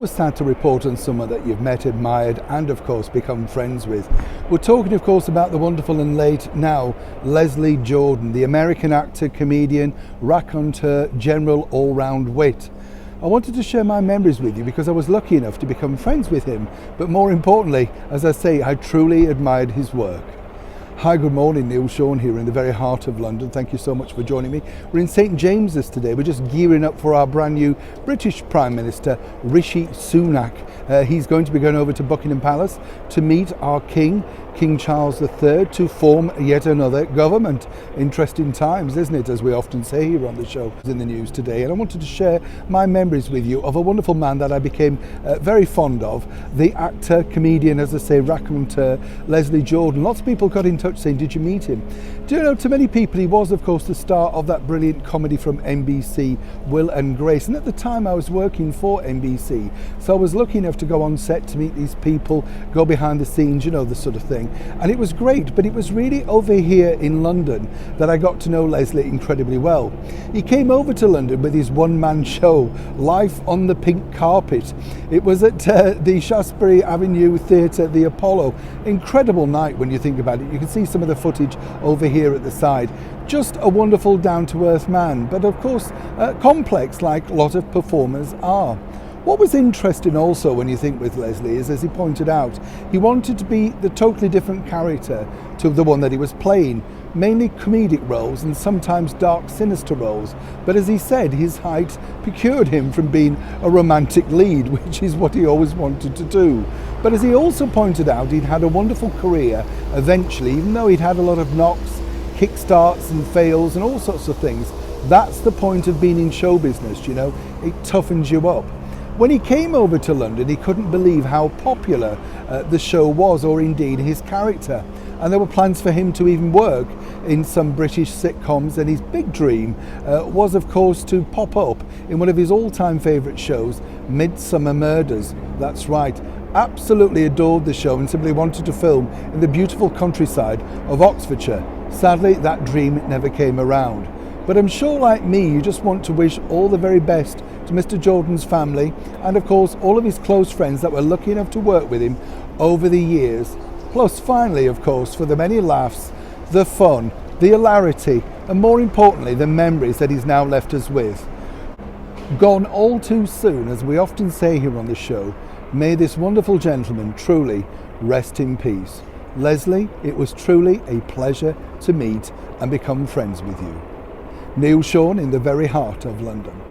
It's sad to report on someone that you've met, admired and of course become friends with. We're talking of course about the wonderful and late now Leslie Jordan, the American actor, comedian, raconteur, general all-round wit. I wanted to share my memories with you because I was lucky enough to become friends with him, but more importantly, as I say, I truly admired his work. Hi, good morning, Neil Sean here in the very heart of London. Thank you so much for joining me. We're in St James's today. We're just gearing up for our brand new British Prime Minister, Rishi Sunak. He's going to be going over to Buckingham Palace to meet our King, King Charles III, to form yet another government. Interesting times, isn't it, as we often say here on the show in the news today. And I wanted to share my memories with you of a wonderful man that I became very fond of, the actor, comedian, as I say, raconteur, Leslie Jordan. Lots of people got in touch saying, did you meet him? Do you know, to many people he was of course the star of that brilliant comedy from NBC, Will and Grace, and at the time I was working for NBC, so I was lucky enough to go on set to meet these people, go behind the scenes, you know, the sort of thing, and it was great. But it was really over here in London that I got to know Leslie incredibly well. He came over to London with his one-man show, Life on the Pink Carpet. It was at the Shaftesbury Avenue Theatre, the Apollo. Incredible night when you think about it. You can see some of the footage over here at the side. Just a wonderful down-to-earth man, but of course complex, like a lot of performers are. What was interesting also when you think with Leslie is, as he pointed out, he wanted to be the totally different character to the one that he was playing, mainly comedic roles and sometimes dark, sinister roles. But as he said, his height procured him from being a romantic lead, which is what he always wanted to do. But as he also pointed out, he'd had a wonderful career eventually, even though he'd had a lot of knocks, kickstarts and fails and all sorts of things. That's the point of being in show business, you know, it toughens you up. When he came over to London, he couldn't believe how popular the show was, or indeed his character. And there were plans for him to even work in some British sitcoms, and his big dream was of course to pop up in one of his all-time favourite shows, Midsomer Murders. That's right, absolutely adored the show and simply wanted to film in the beautiful countryside of Oxfordshire. Sadly, that dream never came around. But I'm sure, like me, you just want to wish all the very best to Mr. Jordan's family and of course all of his close friends that were lucky enough to work with him over the years. Plus finally, of course, for the many laughs, the fun, the hilarity, and more importantly, the memories that he's now left us with. Gone all too soon, as we often say here on the show, may this wonderful gentleman truly rest in peace. Leslie, it was truly a pleasure to meet and become friends with you. Neil Sean in the very heart of London.